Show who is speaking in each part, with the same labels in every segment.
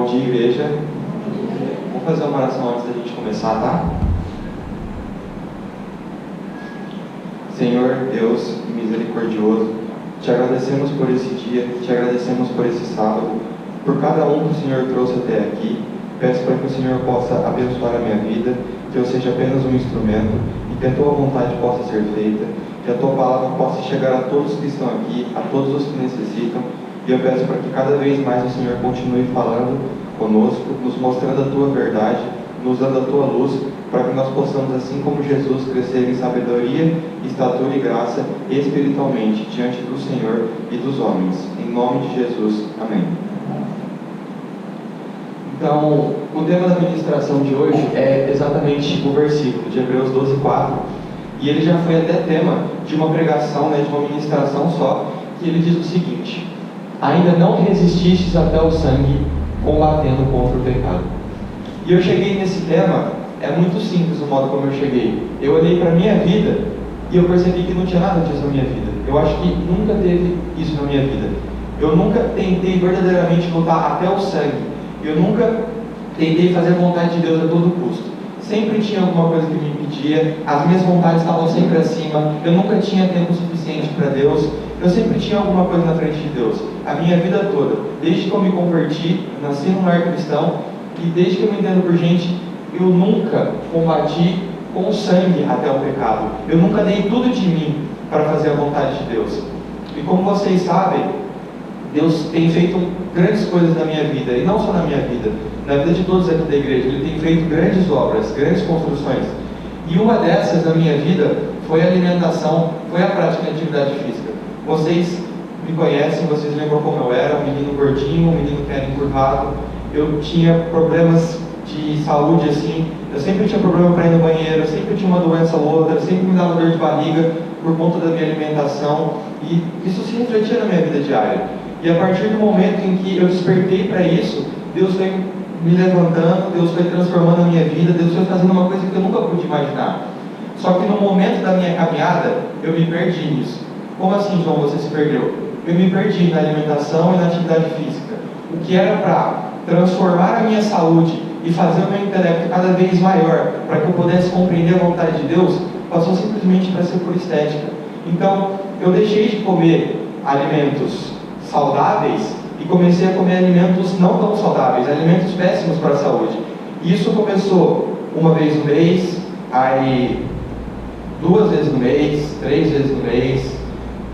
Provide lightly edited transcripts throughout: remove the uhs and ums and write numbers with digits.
Speaker 1: Bom dia, igreja. Vou fazer uma oração antes da gente começar, tá? Senhor, Deus misericordioso, te agradecemos por esse dia, te agradecemos por esse sábado, por cada um que o Senhor trouxe até aqui. Peço para que o Senhor possa abençoar a minha vida, que eu seja apenas um instrumento e que a tua vontade possa ser feita, que a tua palavra possa chegar a todos que estão aqui, a todos os que necessitam. E eu peço para que cada vez mais o Senhor continue falando conosco, nos mostrando a tua verdade, nos dando a tua luz, para que nós possamos, assim como Jesus, crescer em sabedoria, estatura e graça espiritualmente diante do Senhor e dos homens. Em nome de Jesus. Amém. Então, o tema da ministração de hoje é exatamente o versículo de Hebreus 12:4, e ele já foi até tema de uma pregação, de uma ministração só, que ele diz o seguinte: ainda não resististes até o sangue, combatendo contra o pecado. E eu cheguei nesse tema, é muito simples o modo como eu cheguei. Eu olhei para a minha vida e eu percebi que não tinha nada disso na minha vida. Eu acho que nunca teve isso na minha vida. Eu nunca tentei verdadeiramente lutar até o sangue. Eu nunca tentei fazer a vontade de Deus a todo custo. Sempre tinha alguma coisa que me impedia, as minhas vontades estavam sempre acima, eu nunca tinha tempo suficiente para Deus, eu sempre tinha alguma coisa na frente de Deus. A minha vida toda, desde que eu me converti, nasci num lar cristão, e desde que eu me entendo por gente, eu nunca combati com sangue até o pecado. Eu nunca dei tudo de mim para fazer a vontade de Deus. E como vocês sabem, Deus tem feito grandes coisas na minha vida, e não só na minha vida, na vida de todos aqui da igreja. Ele tem feito grandes obras, grandes construções. E uma dessas na minha vida foi a alimentação, foi a prática de atividade física. Vocês me conhecem, vocês lembram como eu era, um menino gordinho, um menino que era encurvado. Eu tinha problemas de saúde assim, eu sempre tinha problema para ir no banheiro, eu sempre tinha uma doença ou outra, sempre me dava dor de barriga por conta da minha alimentação, e isso se refletia na minha vida diária. E a partir do momento em que eu despertei para isso, Deus foi me levantando, Deus foi transformando a minha vida, Deus foi fazendo uma coisa que eu nunca pude imaginar. Só que no momento da minha caminhada, eu me perdi nisso. Como assim, João, você se perdeu? Eu me perdi na alimentação e na atividade física. O que era para transformar a minha saúde e fazer o meu intelecto cada vez maior, para que eu pudesse compreender a vontade de Deus, passou simplesmente para ser por estética. Então, eu deixei de comer alimentos saudáveis e comecei a comer alimentos não tão saudáveis, alimentos péssimos para a saúde. E isso começou uma vez no mês, aí 2 vezes no mês, 3 vezes no mês,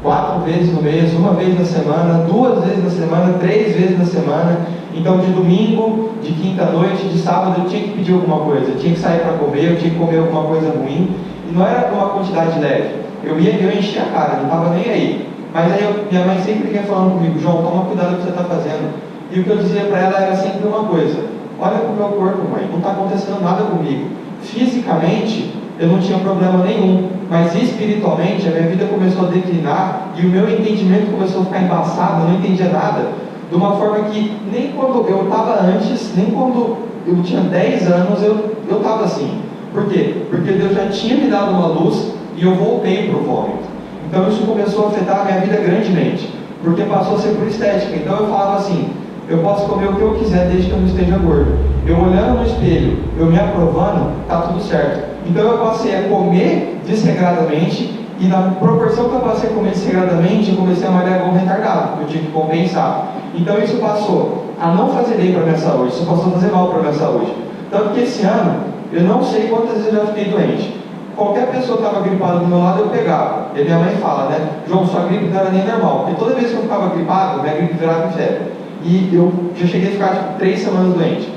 Speaker 1: 4 vezes no mês, 1 vez na semana, 2 vezes na semana, 3 vezes na semana. Então, de domingo, de quinta-noite, de sábado, eu tinha que pedir alguma coisa, eu tinha que sair para comer, eu tinha que comer alguma coisa ruim, e não era uma quantidade leve. Eu enchia a cara, não estava nem aí. Mas aí minha mãe sempre vinha falando comigo: João, toma cuidado com o que você está fazendo. E o que eu dizia para ela era sempre uma coisa: olha para o meu corpo, mãe, não está acontecendo nada comigo. Fisicamente, eu não tinha problema nenhum, mas espiritualmente a minha vida começou a declinar e o meu entendimento começou a ficar embaçado, eu não entendia nada, de uma forma que nem quando eu estava antes, nem quando eu tinha 10 anos, eu estava assim. Por quê? Porque Deus já tinha me dado uma luz e eu voltei para o vômito. Então isso começou a afetar a minha vida grandemente, porque passou a ser por estética. Então eu falava assim: eu posso comer o que eu quiser desde que eu não esteja gordo. Eu olhando no espelho, eu me aprovando, está tudo certo. Então eu passei a comer desregradamente, e na proporção que eu passei a comer desregradamente, eu comecei a malhar igual um retardado, eu tinha que compensar. Então isso passou a não fazer bem para a minha saúde, isso passou a fazer mal para a minha saúde. Tanto que esse ano, eu não sei quantas vezes eu já fiquei doente. Qualquer pessoa que estava gripada do meu lado, eu pegava. E minha mãe fala, João, sua gripe não era nem normal. Porque toda vez que eu ficava gripado, minha gripe virava em febre. E eu já cheguei a ficar 3 semanas doente.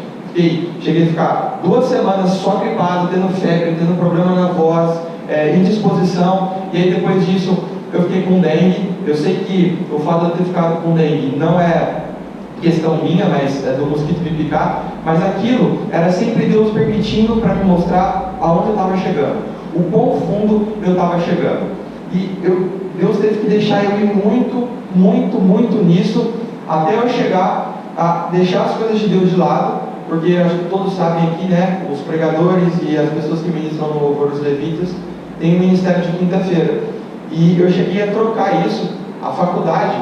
Speaker 1: Cheguei a ficar 2 semanas só gripado, tendo febre, tendo problema na voz, indisposição. E aí depois disso, eu fiquei com dengue. Eu sei que o fato de eu ter ficado com dengue não é questão minha, mas é do mosquito me picar. Mas aquilo era sempre Deus permitindo para me mostrar aonde eu estava chegando, o quão fundo eu estava chegando. E Deus teve que deixar eu ir muito, muito, muito nisso, até eu chegar a deixar as coisas de Deus de lado, porque acho que todos sabem aqui, os pregadores e as pessoas que ministram no louvor dos levitas, tem um ministério de quinta-feira. E eu cheguei a trocar isso, a faculdade,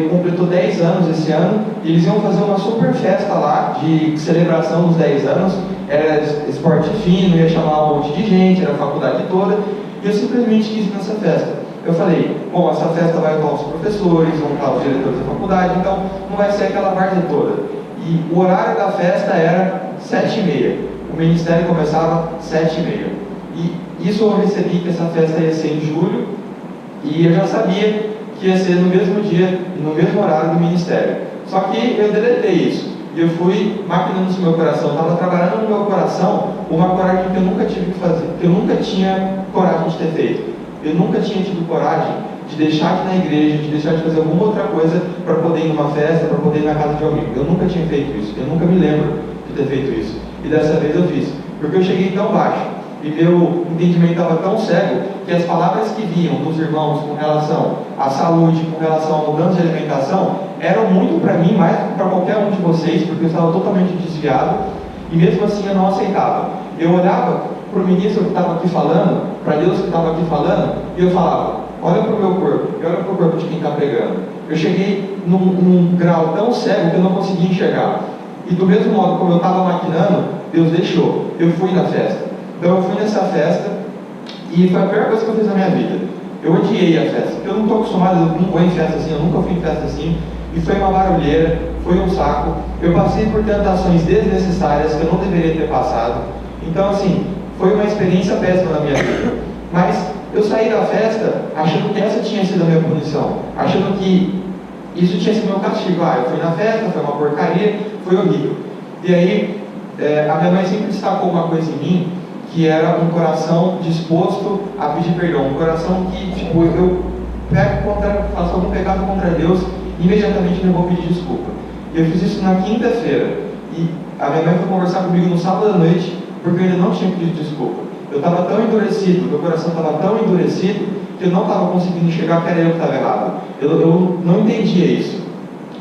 Speaker 1: completou 10 anos esse ano, e eles iam fazer uma super festa lá, de celebração dos 10 anos, era esporte fino, ia chamar um monte de gente, era a faculdade toda, e eu simplesmente quis ir nessa festa. Eu falei, bom, essa festa vai estar os professores, vão estar os diretores da faculdade, então não vai ser aquela várzea toda. E o horário da festa era 7h30, o ministério começava 7h30. E isso eu recebi que essa festa ia ser em julho, e eu já sabia que ia ser no mesmo dia, no mesmo horário do ministério. Só que eu deletei isso. E eu fui maquinando isso no meu coração. Estava trabalhando no meu coração uma coragem que eu nunca tive que fazer, que eu nunca tinha coragem de ter feito. Eu nunca tinha tido coragem de deixar de ir na igreja, de deixar de fazer alguma outra coisa para poder ir numa festa, para poder ir na casa de alguém. Eu nunca tinha feito isso. Eu nunca me lembro de ter feito isso. E dessa vez eu fiz. Porque eu cheguei tão baixo. E meu entendimento estava tão cego que as palavras que vinham dos irmãos com relação à saúde, com relação à mudança de alimentação, eram muito para mim, mais do que para qualquer um de vocês, porque eu estava totalmente desviado, e mesmo assim eu não aceitava. Eu olhava para o ministro que estava aqui falando, para Deus que estava aqui falando, e eu falava, olha para o meu corpo, e olha para o corpo de quem está pregando. Eu cheguei num grau tão cego que eu não conseguia enxergar. E do mesmo modo como eu estava maquinando, Deus deixou. Eu fui na festa. Então eu fui nessa festa e foi a pior coisa que eu fiz na minha vida. Eu odiei a festa, porque eu não estou acostumado, eu não vou em festa assim, eu nunca fui em festa assim. E foi uma barulheira, foi um saco. Eu passei por tentações desnecessárias que eu não deveria ter passado. Então assim, foi uma experiência péssima na minha vida. Mas eu saí da festa achando que essa tinha sido a minha punição, achando que isso tinha sido meu castigo. Eu fui na festa, foi uma porcaria, foi horrível. E aí, a minha mãe sempre destacou uma coisa em mim, que era um coração disposto a pedir perdão, um coração que, tipo, eu faço algum pecado contra Deus, imediatamente eu vou pedir desculpa. E eu fiz isso na quinta-feira, e a minha mãe foi conversar comigo no sábado à noite, porque eu ainda não tinha pedido desculpa. Eu estava tão endurecido, meu coração estava tão endurecido, que eu não estava conseguindo enxergar que era eu que estava errado. Eu não entendia isso.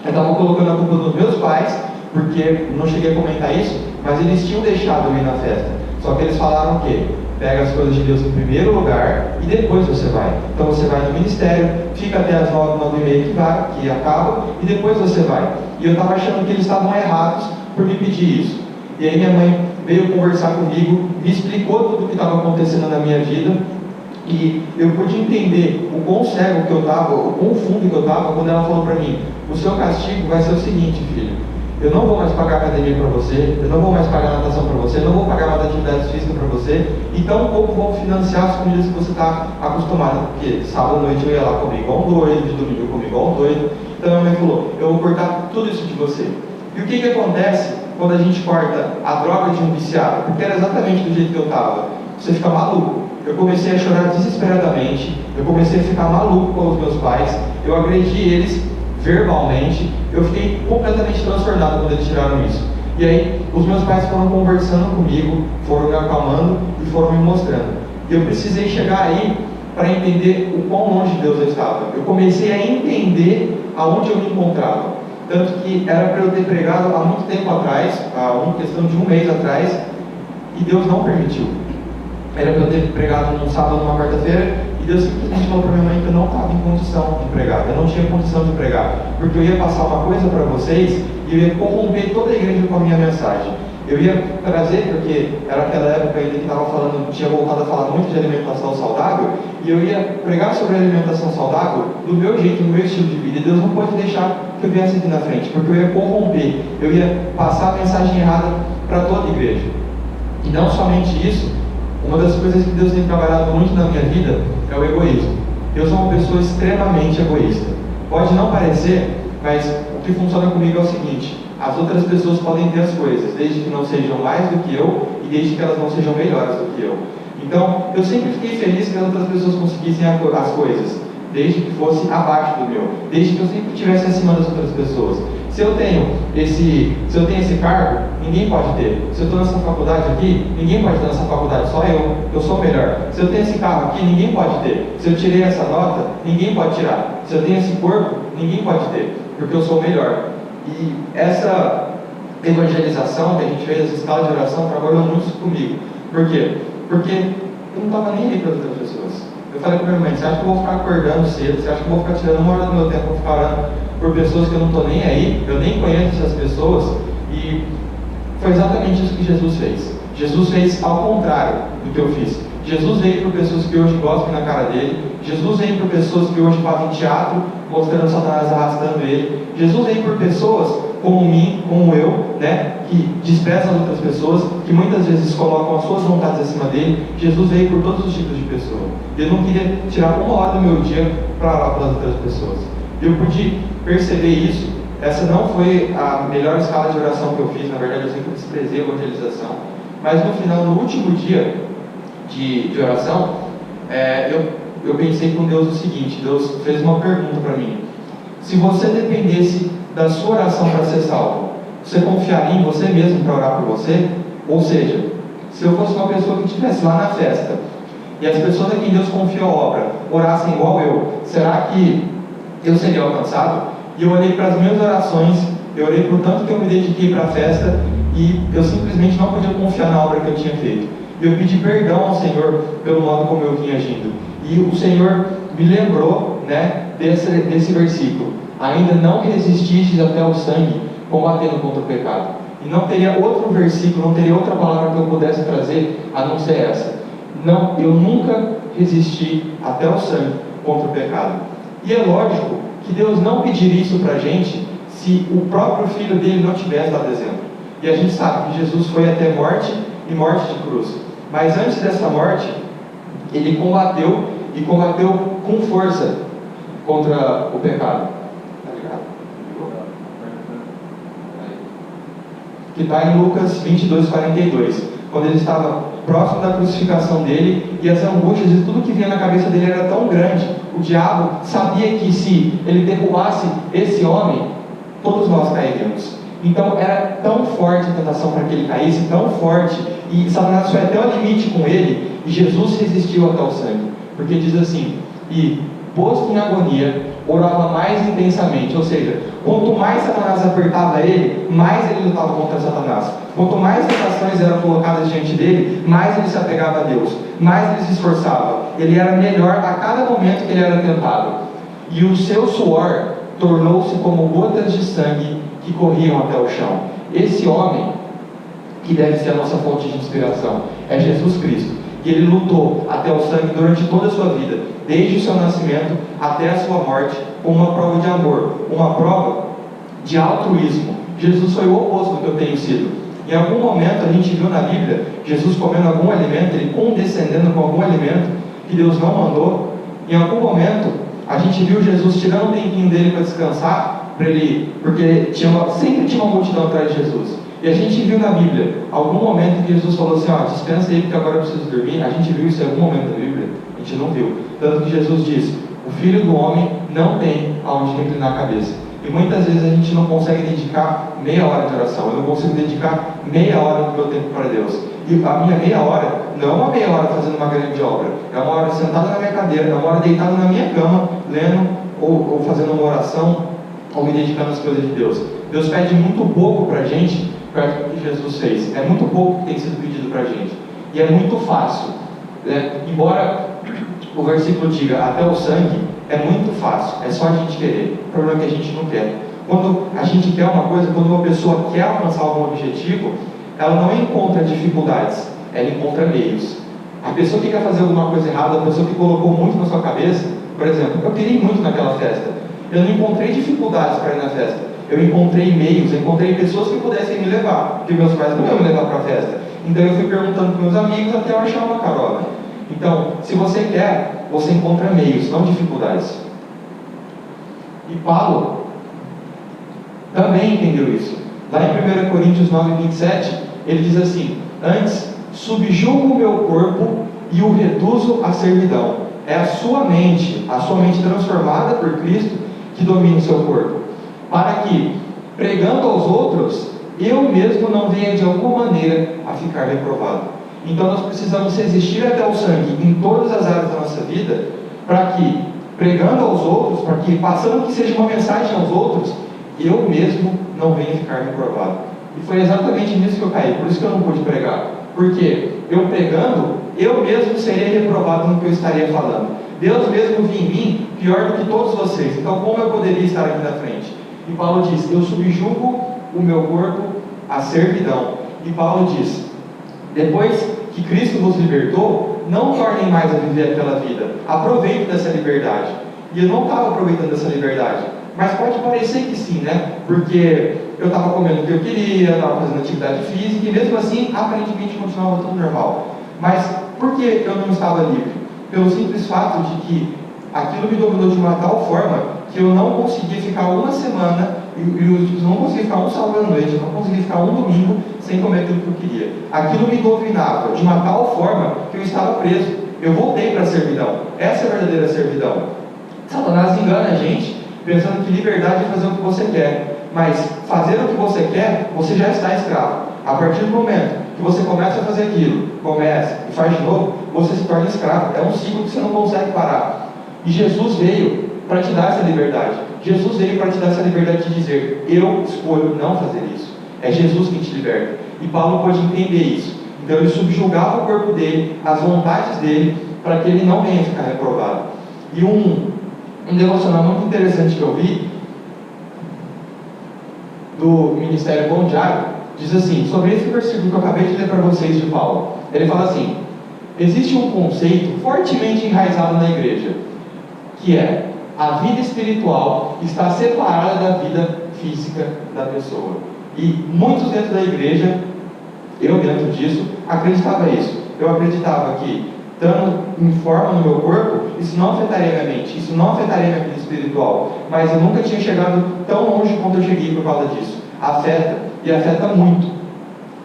Speaker 1: Eu estava colocando a culpa dos meus pais, porque não cheguei a comentar isso, mas eles tinham deixado eu ir na festa. Só que eles falaram que pega as coisas de Deus em primeiro lugar e depois você vai. Então você vai no ministério, fica até as 9, 9h30 que acaba, e depois você vai. E eu estava achando que eles estavam errados por me pedir isso. E aí minha mãe veio conversar comigo, me explicou tudo o que estava acontecendo na minha vida, e eu pude entender o quão cego que eu estava, o quão fundo que eu estava, quando ela falou para mim, o seu castigo vai ser o seguinte, filho, eu não vou mais pagar academia para você, eu não vou mais pagar natação para você, eu não vou pagar mais atividades físicas para você, e tão pouco vou financiar as comidas que você está acostumado, porque sábado à noite eu ia lá comer igual um doido, de domingo eu comi igual um doido. Então a minha mãe falou, eu vou cortar tudo isso de você. E o que acontece quando a gente corta a droga de um viciado? Porque era exatamente do jeito que eu estava. Você fica maluco. Eu comecei a chorar desesperadamente, eu comecei a ficar maluco com os meus pais, eu agredi eles verbalmente, eu fiquei completamente transtornado quando eles tiraram isso. E aí, os meus pais foram conversando comigo, foram me acalmando e foram me mostrando. E eu precisei chegar aí para entender o quão longe de Deus eu estava. Eu comecei a entender aonde eu me encontrava. Tanto que era para eu ter pregado há muito tempo atrás, há uma questão de um mês atrás, e Deus não permitiu. Era para eu ter pregado num sábado, numa quarta-feira, e Deus simplesmente falou para minha mãe que eu não estava em condição de pregar, eu não tinha condição de pregar, porque eu ia passar uma coisa para vocês e eu ia corromper toda a igreja com a minha mensagem. Eu ia trazer, porque era aquela época ainda que estava falando, tinha voltado a falar muito de alimentação saudável, e eu ia pregar sobre alimentação saudável do meu jeito, do meu estilo de vida, e Deus não pode deixar que eu viesse aqui na frente, porque eu ia corromper, eu ia passar a mensagem errada para toda a igreja. E não somente isso, uma das coisas que Deus tem trabalhado muito na minha vida é o egoísmo. Eu sou uma pessoa extremamente egoísta. Pode não parecer, mas o que funciona comigo é o seguinte: as outras pessoas podem ter as coisas, desde que não sejam mais do que eu e desde que elas não sejam melhores do que eu. Então, eu sempre fiquei feliz que as outras pessoas conseguissem as coisas, desde que fosse abaixo do meu, desde que eu sempre estivesse acima das outras pessoas. Se eu tenho esse cargo, ninguém pode ter. Se eu estou nessa faculdade aqui, ninguém pode ter nessa faculdade, só eu sou o melhor. Se eu tenho esse carro aqui, ninguém pode ter. Se eu tirei essa nota, ninguém pode tirar. Se eu tenho esse corpo, ninguém pode ter, porque eu sou o melhor. E essa evangelização que a gente fez, essa escala de oração, trabalhou muito comigo. Por quê? Porque eu não estava nem aí para as outras pessoas. Eu falei para minha mãe, você acha que eu vou ficar acordando cedo? Você acha que eu vou ficar tirando uma hora do meu tempo para ficar orando por pessoas que eu não estou nem aí? Eu nem conheço essas pessoas. E foi exatamente isso que Jesus fez. Jesus fez ao contrário do que eu fiz. Jesus veio para pessoas que hoje gostam na cara dele. Jesus veio para pessoas que hoje fazem teatro, mostrando Satanás arrastando ele. Jesus veio por pessoas como mim, como eu, né, que desprezam as outras pessoas, que muitas vezes colocam as suas vontades acima dele. Jesus veio por todos os tipos de pessoas. Eu não queria tirar uma hora do meu dia para orar pelas outras pessoas. Eu pude perceber isso. Essa não foi a melhor escala de oração que eu fiz. Na verdade, eu sempre desprezei a evangelização. Mas no final, no último dia de oração, eu pensei com Deus o seguinte: Deus fez uma pergunta para mim. Se você dependesse da sua oração para ser salvo, você confiaria em você mesmo para orar por você? Ou seja, se eu fosse uma pessoa que estivesse lá na festa, e as pessoas a quem Deus confiou a obra orassem igual eu, será que eu seria alcançado? E eu olhei para as minhas orações, eu olhei para o tanto que eu me dediquei para a festa, e eu simplesmente não podia confiar na obra que eu tinha feito. E eu pedi perdão ao Senhor pelo modo como eu vinha agindo. E o Senhor me lembrou, né, desse versículo: ainda não resististes até o sangue, combatendo contra o pecado. E não teria outro versículo, não teria outra palavra que eu pudesse trazer a não ser essa. Não, eu nunca resisti até o sangue contra o pecado. E é lógico que Deus não pediria isso para a gente se o próprio Filho dele não tivesse dado exemplo. E a gente sabe que Jesus foi até morte e morte de cruz. Mas antes dessa morte, ele combateu, e combateu com força contra o pecado. Que está em Lucas 22:42, quando ele estava próximo da crucificação dele, e as angústias e tudo que vinha na cabeça dele era tão grande. O diabo sabia que se ele derrubasse esse homem, todos nós cairíamos. Então era tão forte a tentação para que ele caísse, tão forte, e Satanás foi até o limite com ele, e Jesus resistiu até o sangue, porque diz assim: e posto em agonia, orava mais intensamente. Ou seja, quanto mais Satanás apertava ele, mais ele lutava contra Satanás. Quanto mais tentações eram colocadas diante dele, mais ele se apegava a Deus, mais ele se esforçava. Ele era melhor a cada momento que ele era tentado. E o seu suor tornou-se como gotas de sangue que corriam até o chão. Esse homem, que deve ser a nossa fonte de inspiração, é Jesus Cristo. E ele lutou até o sangue durante toda a sua vida, desde o seu nascimento até a sua morte, com uma prova de amor, uma prova de altruísmo. Jesus foi o oposto do que eu tenho sido. Em algum momento a gente viu na Bíblia Jesus comendo algum alimento, ele condescendendo com algum alimento que Deus não mandou. Em algum momento a gente viu Jesus tirando um tempinho dele para descansar, porque sempre tinha uma multidão atrás de Jesus. E a gente viu na Bíblia algum momento que Jesus falou assim: ó, dispensa aí porque agora eu preciso dormir. A gente viu isso em algum momento da Bíblia? A gente não viu. Tanto que Jesus disse: o Filho do Homem não tem aonde reclinar a cabeça. E muitas vezes a gente não consegue dedicar meia hora de oração. Eu não consigo dedicar meia hora do meu tempo para Deus. E a minha meia hora não é uma meia hora fazendo uma grande obra. É uma hora sentada na minha cadeira, é uma hora deitada na minha cama, lendo ou fazendo uma oração, ou me dedicando às coisas de Deus. Deus pede muito pouco para a gente, perto do que Jesus fez. É muito pouco que tem sido pedido para a gente. E é muito fácil, né? Embora o versículo diga até o sangue, é muito fácil. É só a gente querer. O problema é que a gente não quer. Quando a gente quer uma coisa, quando uma pessoa quer alcançar algum objetivo, ela não encontra dificuldades, ela encontra meios. A pessoa que quer fazer alguma coisa errada, a pessoa que colocou muito na sua cabeça, por exemplo, eu queria ir muito naquela festa. Eu não encontrei dificuldades para ir na festa. Eu encontrei meios, eu encontrei pessoas que pudessem me levar, porque meus pais não iam me levar para a festa. Então eu fui perguntando para meus amigos até eu achar uma carona. Então, se você quer, você encontra meios, não dificuldades. E Paulo também entendeu isso. Lá em 1 Coríntios 9:27, ele diz assim: antes, subjugo o meu corpo e o reduzo à servidão. É a sua mente transformada por Cristo, que domina o seu corpo, para que, pregando aos outros, eu mesmo não venha de alguma maneira a ficar reprovado. Então nós precisamos resistir até o sangue em todas as áreas da nossa vida, para que, pregando aos outros, para que, passando que seja uma mensagem aos outros, eu mesmo não venha ficar reprovado. E foi exatamente nisso que eu caí, por isso que eu não pude pregar. Porque eu pregando, eu mesmo seria reprovado no que eu estaria falando. Deus mesmo viu em mim pior do que todos vocês, então como eu poderia estar aqui na frente? E Paulo diz, eu subjugo o meu corpo à servidão. E Paulo diz, depois que Cristo vos libertou, não tornem mais a viver aquela vida, aproveitem dessa liberdade. E eu não estava aproveitando dessa liberdade, mas pode parecer que sim, né? Porque eu estava comendo o que eu queria, estava fazendo atividade física, e mesmo assim, aparentemente continuava tudo normal. Mas por que eu não estava livre? Pelo simples fato de que aquilo me dominou de uma tal forma que eu não conseguia ficar uma semana, eu não conseguia ficar um sábado à noite, eu não conseguia ficar um domingo sem comer aquilo que eu queria. Aquilo me dominava de uma tal forma que eu estava preso. Eu voltei para a servidão. Essa é a verdadeira servidão. Satanás engana a gente pensando que liberdade é fazer o que você quer, mas fazer o que você quer, você já está escravo. A partir do momento que você começa a fazer aquilo, começa e faz de novo, você se torna escravo. É um ciclo que você não consegue parar. E Jesus veio para te dar essa liberdade. Jesus veio para te dar essa liberdade de dizer, eu escolho não fazer isso. É Jesus quem te liberta. E Paulo pode entender isso. Então ele subjugava o corpo dele, as vontades dele, para que ele não venha ficar reprovado. E um devocional muito interessante que eu vi, do Ministério Bom Diário, diz assim, sobre esse versículo que eu acabei de ler para vocês de Paulo. Ele fala assim, existe um conceito fortemente enraizado na igreja, que é, a vida espiritual está separada da vida física da pessoa. E muitos dentro da igreja, eu dentro disso, acreditava isso. Eu acreditava que, estando em forma no meu corpo, isso não afetaria minha mente, isso não afetaria minha vida espiritual. Mas eu nunca tinha chegado tão longe quanto eu cheguei por causa disso. Afeta, e afeta muito.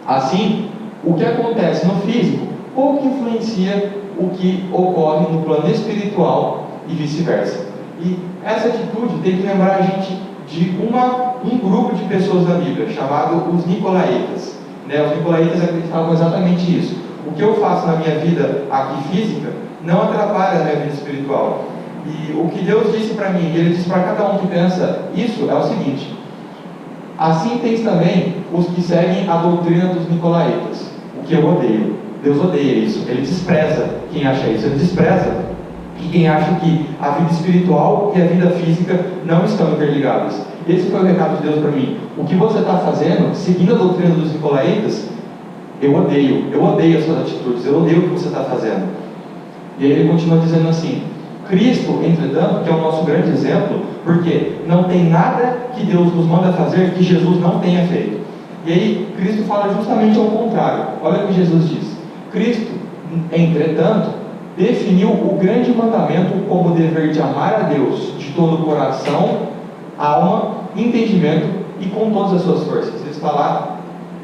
Speaker 1: Assim, o que acontece no físico, pouco influencia o que ocorre no plano espiritual e vice-versa. E essa atitude tem que lembrar a gente de um grupo de pessoas da Bíblia, chamado os Nicolaítas. Os Nicolaítas acreditavam exatamente isso. O que eu faço na minha vida aqui física não atrapalha a minha vida espiritual. E o que Deus disse para mim, e Ele disse para cada um que pensa isso, é o seguinte: assim tens também os que seguem a doutrina dos Nicolaítas, o que eu odeio. Deus odeia isso, Ele despreza quem acha isso, Ele despreza quem acha que a vida espiritual e a vida física não estão interligadas. Esse foi o recado de Deus para mim. O que você está fazendo, seguindo a doutrina dos Nicolaítas, eu odeio as suas atitudes, eu odeio o que você está fazendo. E aí ele continua dizendo assim: Cristo, entretanto, que é o nosso grande exemplo, porque não tem nada que Deus nos manda fazer que Jesus não tenha feito. E aí Cristo fala justamente ao contrário. Olha o que Jesus diz: Cristo, entretanto, definiu o grande mandamento como o dever de amar a Deus de todo o coração, alma, entendimento e com todas as suas forças. Isso está lá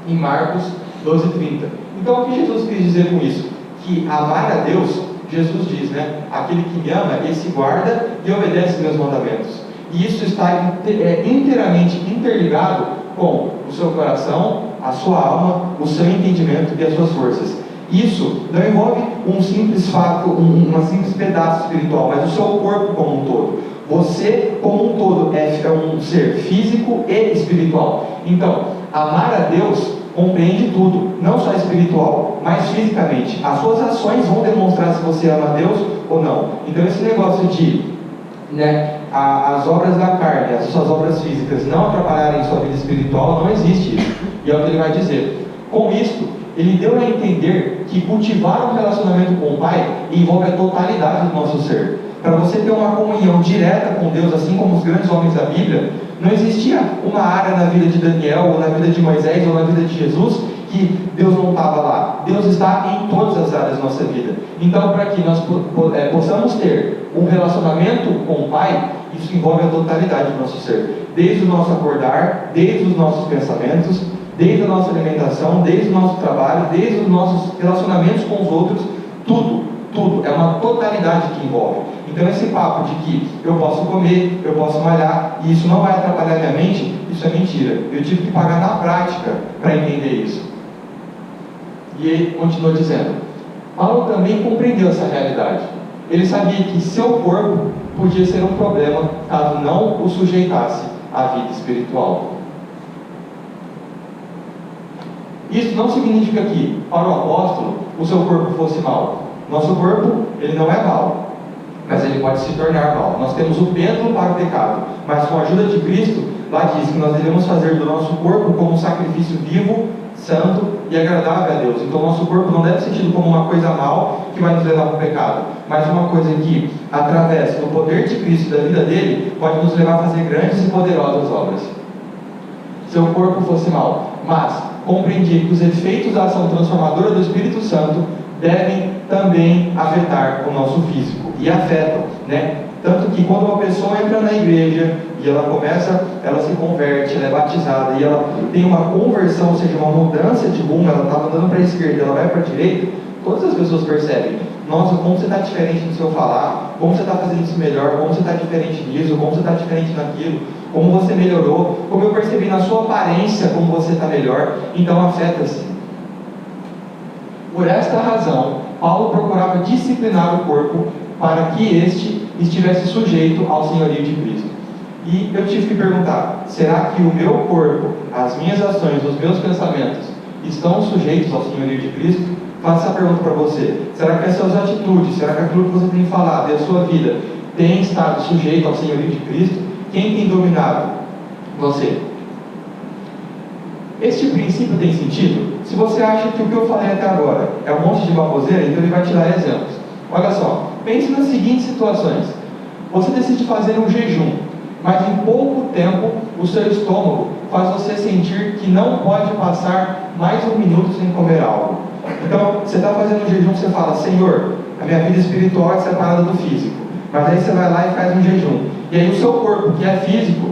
Speaker 1: em Marcos 12:30. Então o que Jesus quis dizer com isso? Que amar a Deus, Jesus diz, aquele que me ama, esse guarda e obedece meus mandamentos. E isso está inteiramente interligado com o seu coração, a sua alma, o seu entendimento e as suas forças. Isso não envolve um simples fato, um simples pedaço espiritual, mas o seu corpo como um todo. Você como um todo é um ser físico e espiritual. Então, amar a Deus compreende tudo, não só espiritual, mas fisicamente. As suas ações vão demonstrar se você ama a Deus ou não. Então esse negócio de as obras da carne, as suas obras físicas não atrapalharem sua vida espiritual, não existe isso. E é o que ele vai dizer. Com isto, ele deu a entender que cultivar um relacionamento com o Pai envolve a totalidade do nosso ser. Para você ter uma comunhão direta com Deus, assim como os grandes homens da Bíblia, não existia uma área na vida de Daniel, ou na vida de Moisés, ou na vida de Jesus, que Deus não estava lá. Deus está em todas as áreas da nossa vida. Então, para que nós possamos ter um relacionamento com o Pai, isso envolve a totalidade do nosso ser. Desde o nosso acordar, desde os nossos pensamentos, desde a nossa alimentação, desde o nosso trabalho, desde os nossos relacionamentos com os outros, tudo. É uma totalidade que envolve. Então esse papo de que eu posso comer, eu posso malhar, e isso não vai atrapalhar minha mente, isso é mentira. Eu tive que pagar na prática para entender isso. E ele continua dizendo: Paulo também compreendeu essa realidade. Ele sabia que seu corpo podia ser um problema caso não o sujeitasse à vida espiritual. Isso não significa que, para o apóstolo, o seu corpo fosse mau. Nosso corpo, ele não é mau. mas ele pode se tornar mal. Nós temos o pêndulo para o pecado, mas com a ajuda de Cristo, lá diz que nós devemos fazer do nosso corpo como um sacrifício vivo, santo e agradável a Deus. Então nosso corpo não deve ser tido como uma coisa mal que vai nos levar para o pecado, mas uma coisa que, através do poder de Cristo e da vida dele, pode nos levar a fazer grandes e poderosas obras. Se o corpo fosse mal, mas compreendi que os efeitos da ação transformadora do Espírito Santo devem também afetar o nosso físico, e afetam, né? Tanto que quando uma pessoa entra na igreja e ela se converte, ela é batizada e ela tem uma conversão, ou seja, uma mudança de rumo, ela estava andando para a esquerda, ela vai para a direita, todas as pessoas percebem: nossa, como você está diferente no seu falar, como você está fazendo isso melhor, como você está diferente nisso, como você está diferente naquilo, como você melhorou, como eu percebi na sua aparência como você está melhor. Então afeta-se. Por esta razão, Paulo procurava disciplinar o corpo para que este estivesse sujeito ao senhorio de Cristo. E eu tive que perguntar: será que o meu corpo, as minhas ações, os meus pensamentos estão sujeitos ao senhorio de Cristo? Faça essa pergunta para você. Será que as suas atitudes, será que aquilo que você tem falado e a sua vida tem estado sujeito ao senhorio de Cristo? Quem tem dominado você? Este princípio tem sentido? Se você acha que o que eu falei até agora é um monte de baboseira, então ele vai te dar exemplos. Olha só, pense nas seguintes situações. Você decide fazer um jejum, mas em pouco tempo o seu estômago faz você sentir que não pode passar mais um minuto sem comer algo. Então, você está fazendo um jejum, você fala: Senhor, a minha vida espiritual é separada do físico. Mas aí você vai lá e faz um jejum. E aí o seu corpo, que é físico,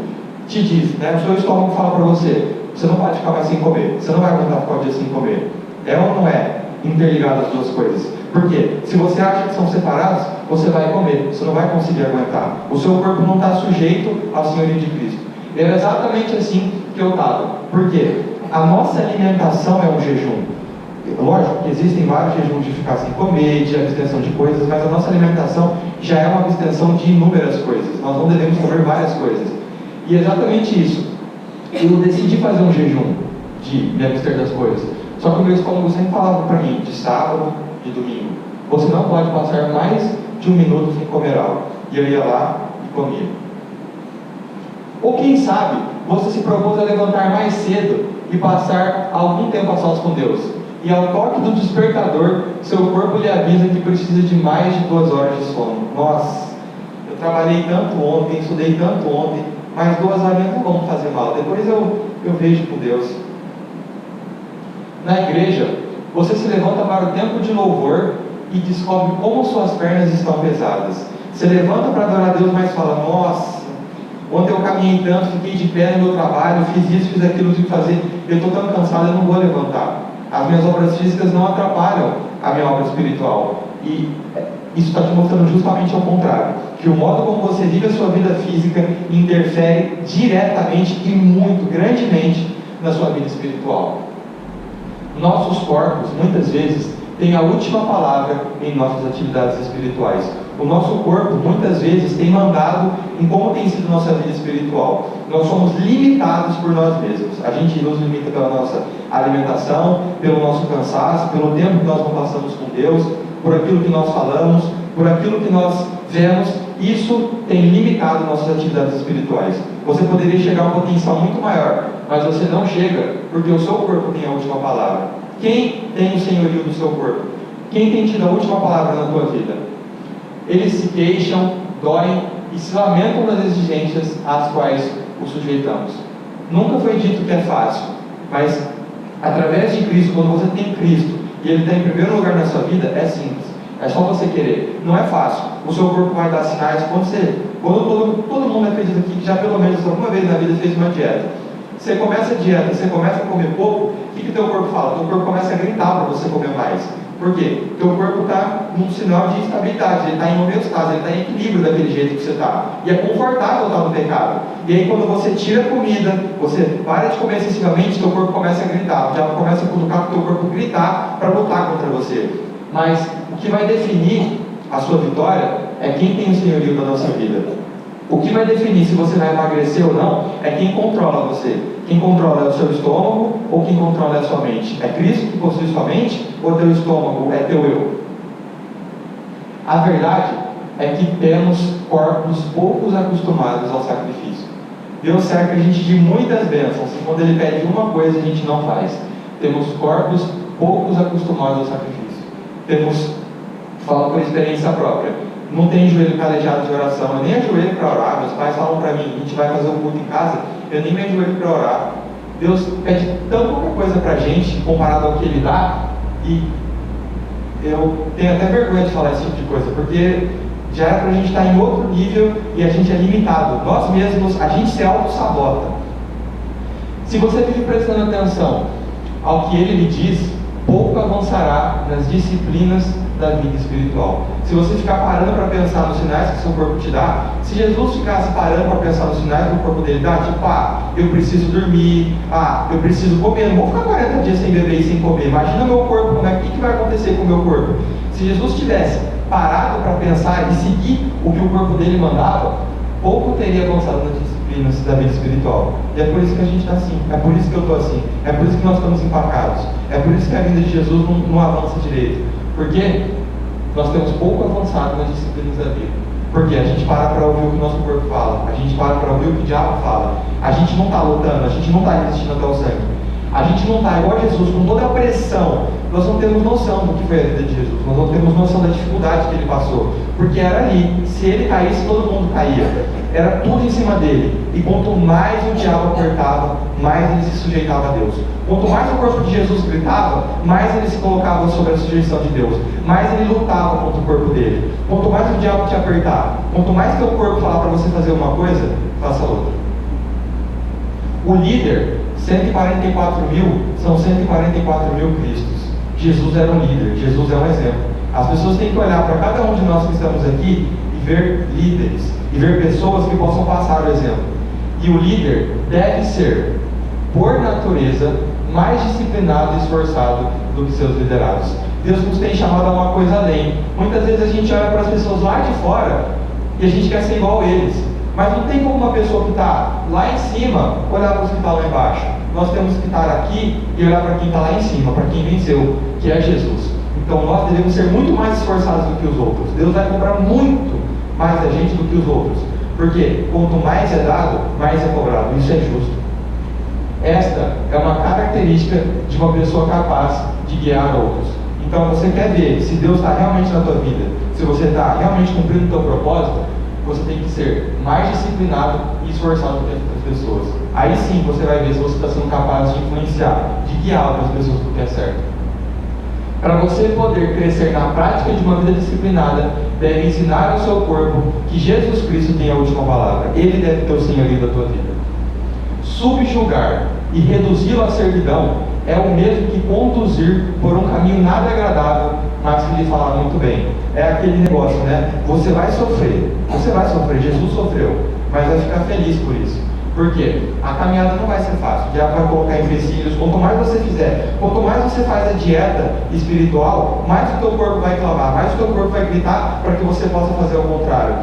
Speaker 1: te diz, né? O seu estômago fala para você: você não pode ficar mais sem comer, você não vai aguentar ficar o dia sem comer. É ou não é interligado as duas coisas? Porque se você acha que são separados, você vai comer, você não vai conseguir aguentar. O seu corpo não está sujeito ao senhorio de Cristo. E era exatamente assim que eu estava. Por quê? A nossa alimentação é um jejum. Lógico que existem vários jejuns de ficar sem comer, de abstenção de coisas, mas a nossa alimentação já é uma abstenção de inúmeras coisas. Nós não devemos comer várias coisas. E é exatamente isso. Eu decidi fazer um jejum de me abster das coisas. Só que o meu estômago sempre falava para mim, de sábado, de domingo: você não pode passar mais de um minuto sem comer algo. E eu ia lá e comia. Ou quem sabe, você se propôs a levantar mais cedo e passar algum tempo a sós com Deus. E ao toque do despertador, seu corpo lhe avisa que precisa de mais de 2 horas de sono. Nossa, eu trabalhei tanto ontem, estudei tanto ontem, mas 2 horas não vão fazer mal. Depois eu vejo com Deus. Na igreja, você se levanta para o tempo de louvor e descobre como suas pernas estão pesadas. Você levanta para adorar a Deus, mas fala: nossa, ontem eu caminhei tanto, fiquei de pé no meu trabalho, fiz isso, fiz aquilo, tive que fazer, eu estou tão cansado, eu não vou levantar. As minhas obras físicas não atrapalham a minha obra espiritual. E isso está te mostrando justamente ao contrário, que o modo como você vive a sua vida física interfere diretamente e muito, grandemente, na sua vida espiritual. Nossos corpos, muitas vezes, têm a última palavra em nossas atividades espirituais. O nosso corpo, muitas vezes, tem mandado em como tem sido nossa vida espiritual. Nós somos limitados por nós mesmos. A gente nos limita pela nossa alimentação, pelo nosso cansaço, pelo tempo que nós não passamos com Deus, por aquilo que nós falamos, por aquilo que nós vemos. Isso tem limitado nossas atividades espirituais. Você poderia chegar a um potencial muito maior, mas você não chega, porque o seu corpo tem a última palavra. Quem tem o senhorio do seu corpo? Quem tem tido a última palavra na tua vida? Eles se queixam, doem e se lamentam das exigências às quais os sujeitamos. Nunca foi dito que é fácil, mas através de Cristo, quando você tem Cristo e Ele está em primeiro lugar na sua vida, é simples. É só você querer. Não é fácil. O seu corpo vai dar sinais. Quando todo mundo acredita aqui que já pelo menos alguma vez na vida fez uma dieta. Você começa a dieta, você começa a comer pouco, o que o teu corpo fala? O teu corpo começa a gritar para você comer mais. Por quê? O teu corpo está num sinal de estabilidade, ele está em homeostase, ele está em equilíbrio daquele jeito que você está. E é confortável estar no pecado. E aí quando você tira a comida, você para de comer excessivamente, teu corpo começa a gritar. O diabo começa a cutucar para o teu corpo gritar para lutar contra você. Mas o que vai definir a sua vitória é quem tem o senhorio da nossa vida. O que vai definir se você vai emagrecer ou não é quem controla você. Quem controla é o seu estômago ou quem controla é a sua mente? É Cristo que possui sua mente ou teu estômago é teu eu? A verdade é que temos corpos poucos acostumados ao sacrifício. Deus cerca a gente de muitas bênçãos, e quando Ele pede uma coisa, a gente não faz. Temos corpos poucos acostumados ao sacrifício. Falo por experiência própria, não tem joelho calejado de oração, eu nem ajoelho para orar. Meus pais falam para mim, a gente vai fazer um culto em casa, eu nem me ajoelho para orar. Deus pede tão pouca coisa para a gente, comparado ao que Ele dá, e eu tenho até vergonha de falar esse tipo de coisa, porque já era para a gente estar em outro nível e a gente é limitado. Nós mesmos, a gente se auto-sabota. Se você vive prestando atenção ao que Ele lhe diz, pouco avançará nas disciplinas da vida espiritual. Se você ficar parando para pensar nos sinais que seu corpo te dá, se Jesus ficasse parando para pensar nos sinais que o corpo dele dá, tipo, eu preciso dormir, eu preciso comer, não vou ficar 40 dias sem beber e sem comer, imagina meu corpo, o que vai acontecer com o meu corpo? Se Jesus tivesse parado para pensar e seguir o que o corpo dele mandava, pouco teria avançado nas disciplinas da vida espiritual. E é por isso que a gente está assim, é por isso que eu estou assim, é por isso que nós estamos empacados, é por isso que a vida de Jesus não avança direito, porque nós temos pouco avançado nas disciplinas da vida. Porque a gente para ouvir o que o nosso corpo fala, a gente para ouvir o que o diabo fala, a gente não está lutando, a gente não está resistindo até o sangue, a gente não está igual a Jesus, com toda a pressão. Nós não temos noção do que foi a vida de Jesus, nós não temos noção da dificuldade que ele passou, porque era ali, se ele caísse, todo mundo caía, era tudo em cima dele. E quanto mais o diabo apertava, mais ele se sujeitava a Deus. Quanto mais o corpo de Jesus gritava, mais ele se colocava sob a sujeição de Deus, mais ele lutava contra o corpo dele. Quanto mais o diabo te apertar, quanto mais teu corpo falar para você fazer uma coisa, faça outra. O líder, 144 mil, são 144 mil Cristos. Jesus era um líder, Jesus é um exemplo. As pessoas têm que olhar para cada um de nós que estamos aqui e ver líderes, e ver pessoas que possam passar o exemplo. E o líder deve ser, por natureza, mais disciplinado e esforçado do que seus liderados. Deus nos tem chamado a uma coisa além. Muitas vezes a gente olha para as pessoas lá de fora e a gente quer ser igual a eles. Mas não tem como uma pessoa que está lá em cima olhar para os que estão lá embaixo. Nós temos que estar aqui e olhar para quem está lá em cima, para quem venceu, que é Jesus. Então nós devemos ser muito mais esforçados do que os outros. Deus vai cobrar muito mais da gente do que os outros. Porque quanto mais é dado, mais é cobrado. Isso é justo. Esta é uma característica de uma pessoa capaz de guiar outros. Então você quer ver se Deus está realmente na tua vida, se você está realmente cumprindo o teu propósito, você tem que ser mais disciplinado e esforçado do que as outras pessoas. Aí sim você vai ver se você está sendo capaz de influenciar, de guiar outras pessoas para o que é certo. Para você poder crescer na prática de uma vida disciplinada, deve ensinar ao seu corpo que Jesus Cristo tem a última palavra. Ele deve ter o senhorio da tua vida. Subjugar e reduzi-lo à servidão é o mesmo que conduzir por um caminho nada agradável, mas que lhe falar muito bem. É aquele negócio, né? Você vai sofrer, Jesus sofreu, mas vai ficar feliz por isso. Por quê? A caminhada não vai ser fácil, já vai colocar empecilhos. Quanto mais você fizer, quanto mais você faz a dieta espiritual, mais o teu corpo vai clavar, mais o teu corpo vai gritar para que você possa fazer o contrário.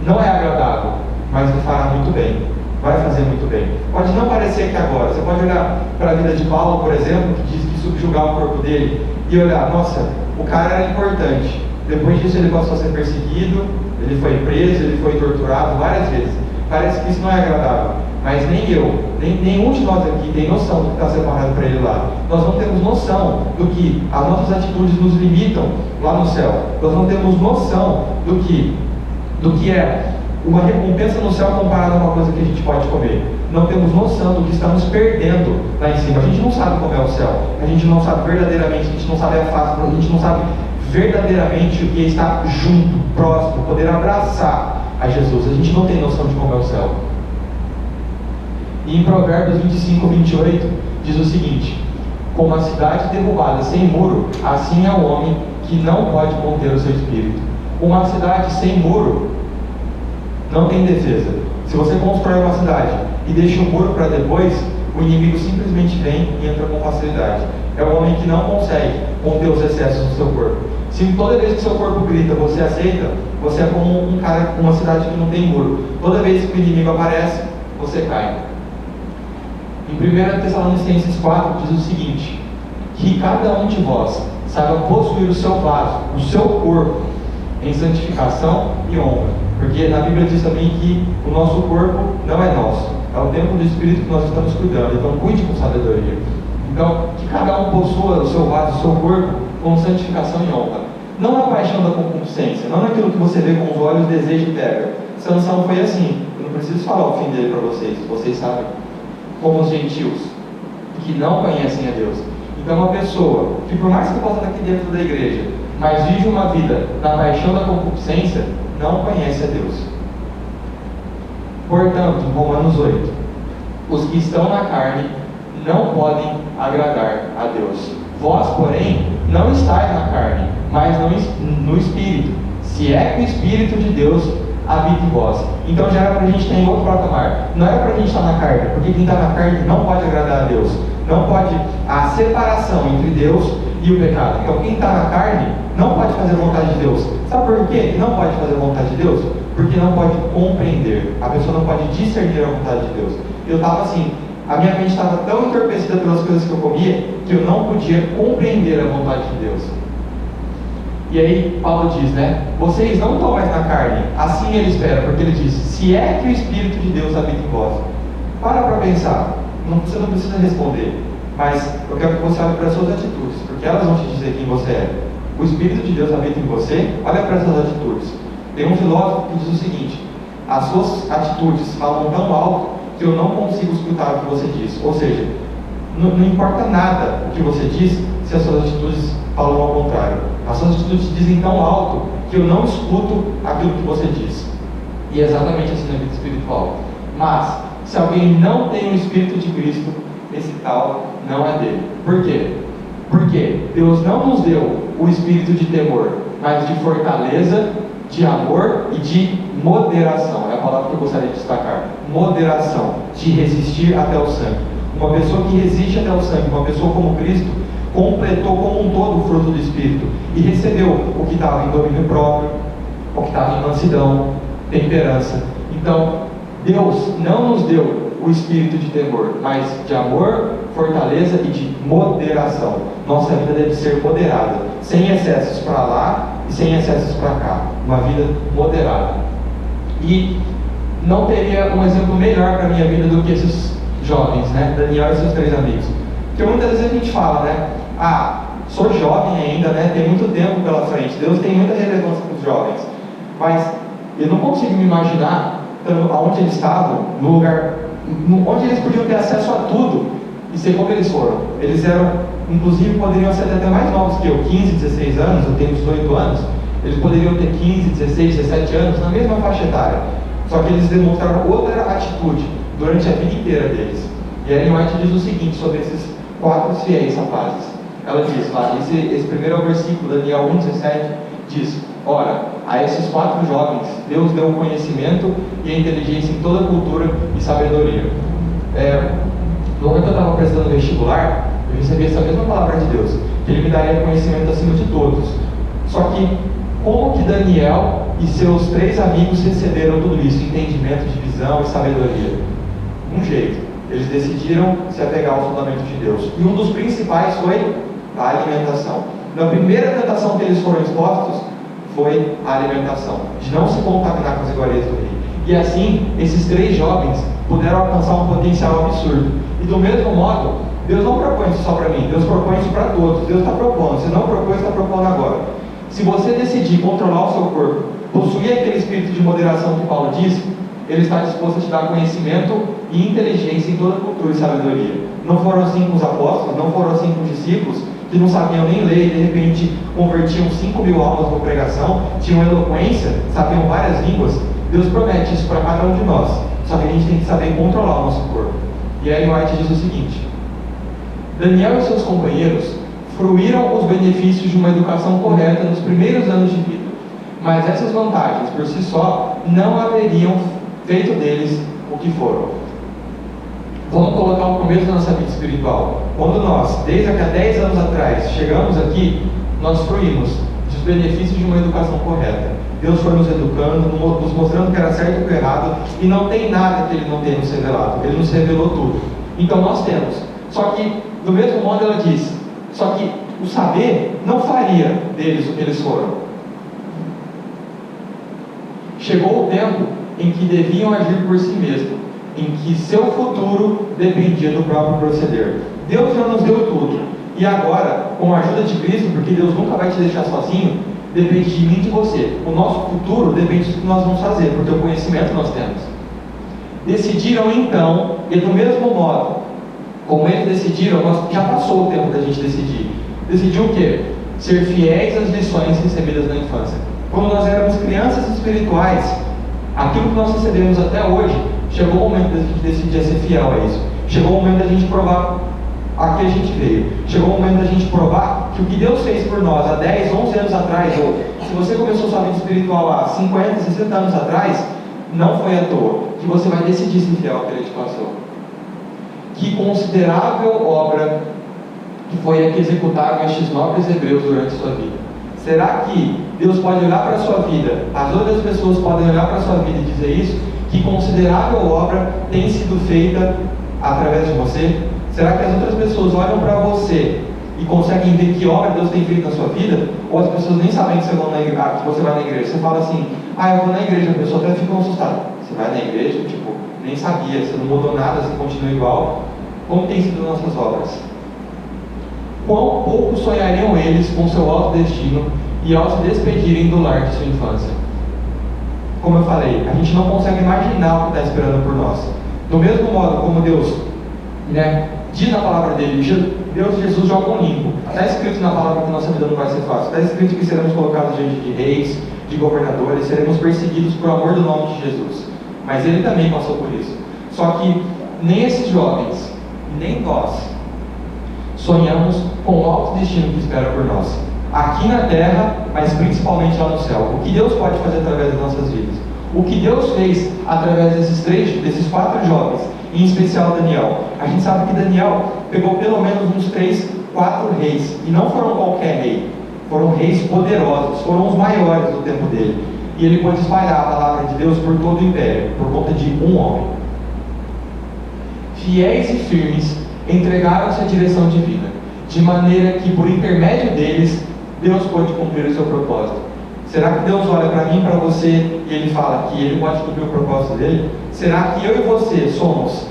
Speaker 1: Não é agradável, mas lhe fará muito bem, vai fazer muito bem. Pode não parecer que agora, você pode olhar para a vida de Paulo, por exemplo, que diz que subjugar o corpo dele, e olhar, nossa, o cara era importante. Depois disso ele passou a ser perseguido, ele foi preso, ele foi torturado várias vezes. Parece que isso não é agradável, mas nem eu, nenhum de nós aqui tem noção do que está separado para ele lá. Nós não temos noção do que as nossas atitudes nos limitam lá no céu. Nós não temos noção do que é uma recompensa no céu comparada a uma coisa que a gente pode comer. Não temos noção do que estamos perdendo lá em cima. A gente não sabe como é o céu. A gente não sabe verdadeiramente, a gente não sabe a face, a gente não sabe verdadeiramente o que é estar junto, próximo, poder abraçar a Jesus. A gente não tem noção de como é o céu. E em Provérbios 25, 28 diz o seguinte: como a cidade derrubada sem muro, assim é o homem que não pode conter o seu espírito. Uma cidade sem muro não tem defesa. Se você constrói uma cidade e deixa o muro para depois, o inimigo simplesmente vem e entra com facilidade. É o homem que não consegue conter os excessos do seu corpo. Se toda vez que seu corpo grita, você aceita, você é como um cara com uma cidade que não tem muro. Toda vez que o inimigo aparece, você cai. Em 1 Tessalonicenses 4 diz o seguinte: que cada um de vós saiba possuir o seu vaso, o seu corpo, em santificação e honra. Porque na Bíblia diz também que o nosso corpo não é nosso, é o templo do Espírito que nós estamos cuidando. Então cuide com sabedoria. Então, que cada um possua o seu vaso, o seu corpo, com santificação e honra. Não na paixão da concupiscência, não naquilo que você vê com os olhos, deseja e pega. Sansão foi assim. Eu não preciso falar o fim dele para vocês sabem. Como os gentios, que não conhecem a Deus. Então, uma pessoa que, por mais que possa estar aqui dentro da igreja, mas vive uma vida na paixão da concupiscência, não conhece a Deus. Portanto, Romanos 8, os que estão na carne não podem agradar a Deus. Vós, porém, não estáis na carne, mas no Espírito, se é que o Espírito de Deus habita em vós. Então já era para a gente ter em outro patamar. Não era para a gente estar na carne, porque quem está na carne não pode agradar a Deus. Não pode, a separação entre Deus e o pecado. Então quem está na carne não pode fazer a vontade de Deus. Sabe por quê? Não pode fazer a vontade de Deus? Porque não pode compreender. A pessoa não pode discernir a vontade de Deus. Eu estava assim, a minha mente estava tão entorpecida pelas coisas que eu comia, que eu não podia compreender a vontade de Deus. E aí Paulo diz, né? Vocês não estão mais na carne. Assim ele espera, porque ele diz, se é que o Espírito de Deus habita em vós. Para pensar. Você não precisa responder. Mas eu quero que você olhe para as suas atitudes, porque elas vão te dizer quem você é. O Espírito de Deus habita em você. Olha para essas atitudes. Tem um filósofo que diz o seguinte: as suas atitudes falam tão alto que eu não consigo escutar o que você diz. Ou seja, não importa nada o que você diz se as suas atitudes falam ao contrário. As suas atitudes dizem tão alto que eu não escuto aquilo que você diz. E é exatamente assim na vida espiritual. Mas, se alguém não tem o Espírito de Cristo, esse tal não é dele. Por quê? Porque Deus não nos deu o espírito de temor, mas de fortaleza, de amor e de moderação. É a palavra que eu gostaria de destacar. Moderação, de resistir até o sangue. Uma pessoa que resiste até o sangue, uma pessoa como Cristo, completou como um todo o fruto do Espírito e recebeu o que estava em domínio próprio, o que estava em mansidão, temperança. Então, Deus não nos deu o espírito de temor, mas de amor, fortaleza e de moderação. Nossa vida deve ser moderada, sem excessos para lá e sem excessos para cá. Uma vida moderada. E não teria um exemplo melhor para a minha vida do que esses jovens, né? Daniel e seus 3 amigos. Porque muitas vezes a gente fala, né? Sou jovem ainda, né? Tem muito tempo pela frente. Deus tem muita relevância para os jovens. Mas eu não consigo me imaginar onde eles estavam, no lugar onde eles podiam ter acesso a tudo e ser como eles foram. Eles eram, inclusive, poderiam ser até mais novos que eu, 15, 16 anos, eu tenho 18 anos. Eles poderiam ter 15, 16, 17 anos, na mesma faixa etária. Só que eles demonstraram outra atitude durante a vida inteira deles. E a Ellen White diz o seguinte sobre esses 4 fiéis rapazes. Ela diz lá, esse primeiro versículo, Daniel 1,17, diz: ora, a esses 4 jovens, Deus deu o conhecimento e a inteligência em toda a cultura e sabedoria. No momento que eu estava prestando vestibular, eu recebi essa mesma palavra de Deus, que Ele me daria conhecimento acima de todos. Só que, como que Daniel e seus 3 amigos receberam tudo isso? Entendimento de visão e sabedoria. Um jeito. Eles decidiram se apegar ao fundamento de Deus. E um dos principais foi a alimentação. Na primeira tentação que eles foram expostos, foi a alimentação, de não se contaminar com as iguarias do rei. E assim, esses 3 jovens puderam alcançar um potencial absurdo. E do mesmo modo, Deus não propõe isso só para mim, Deus propõe isso para todos. Deus está propondo, se não propôs, está propondo agora. Se você decidir controlar o seu corpo, possuir aquele espírito de moderação que Paulo diz, Ele está disposto a te dar conhecimento e inteligência em toda a cultura e sabedoria. Não foram assim com os apóstolos, não foram assim com os discípulos, que não sabiam nem ler e de repente convertiam 5.000 almas com pregação, tinham eloquência, sabiam várias línguas. Deus promete isso para cada um de nós, só que a gente tem que saber controlar o nosso corpo. E aí White diz o seguinte: Daniel e seus companheiros fruíram os benefícios de uma educação correta nos primeiros anos de vida, mas essas vantagens por si só não haveriam feito deles o que foram. Vamos colocar o começo da nossa vida espiritual. Quando nós, desde há 10 anos atrás, chegamos aqui, nós fruímos dos benefícios de uma educação correta. Deus foi nos educando, nos mostrando que era certo e o que errado, e não tem nada que Ele não tenha nos revelado. Ele nos revelou tudo. Então nós temos. Só que, do mesmo modo, ela diz, só que o saber não faria deles o que eles foram. chegou o tempo em que deviam agir por si mesmos, em que seu futuro dependia do próprio proceder. Deus já nos deu tudo, e agora, com a ajuda de Cristo, porque Deus nunca vai te deixar sozinho, depende de mim e de você. O nosso futuro depende do que nós vamos fazer, porque o conhecimento nós temos. Decidiram então, e do mesmo modo, como eles decidiram, já passou o tempo da gente decidir. Decidiu o quê? Ser fiéis às lições recebidas na infância. Quando nós éramos crianças espirituais, aquilo que nós recebemos até hoje, chegou o momento da gente decidir ser fiel a isso. Chegou o momento da gente provar a que a gente veio. Chegou o momento da gente provar que o que Deus fez por nós há 10, 11 anos atrás, ou se você começou sua vida espiritual há 50, 60 anos atrás, não foi à toa, que você vai decidir ser fiel ao que Ele te passou. Que considerável obra que foi a que executaram estes nobres hebreus durante sua vida. Será que Deus pode olhar para a sua vida, as outras pessoas podem olhar para a sua vida e dizer isso? Que considerável obra tem sido feita através de você? Será que as outras pessoas olham para você e conseguem ver que obra Deus tem feito na sua vida? Ou as pessoas nem sabem que você vai na igreja? Você fala assim, eu vou na igreja, a pessoa até fica assustada. Você vai na igreja, nem sabia, você não mudou nada, você continua igual. Como tem sido nossas obras? Quão pouco sonhariam eles com seu alto destino e ao se despedirem do lar de sua infância? Como eu falei, a gente não consegue imaginar o que está esperando por nós. Do mesmo modo como Deus, diz na palavra dele, Deus e Jesus jogam limpo. Está escrito na palavra que nossa vida não vai ser fácil. Está escrito que seremos colocados diante de reis, de governadores, seremos perseguidos por amor do nome de Jesus. Mas ele também passou por isso. Só que nem esses jovens, nem nós, sonhamos com o alto destino que espera por nós. Aqui na terra, mas principalmente lá no céu. O que Deus pode fazer através das nossas vidas? O que Deus fez através desses 4 jovens, em especial Daniel. A gente sabe que Daniel pegou pelo menos uns 3, 4 reis. E não foram qualquer rei. Foram reis poderosos, foram os maiores do tempo dele. E ele pôde espalhar a palavra de Deus por todo o império, por conta de um homem. Fiéis e firmes, entregaram-se à direção divina, de maneira que por intermédio deles, Deus pôde cumprir o seu propósito. Será que Deus olha para mim, para você, e Ele fala que Ele pode cumprir o propósito dele? Será que eu e você somos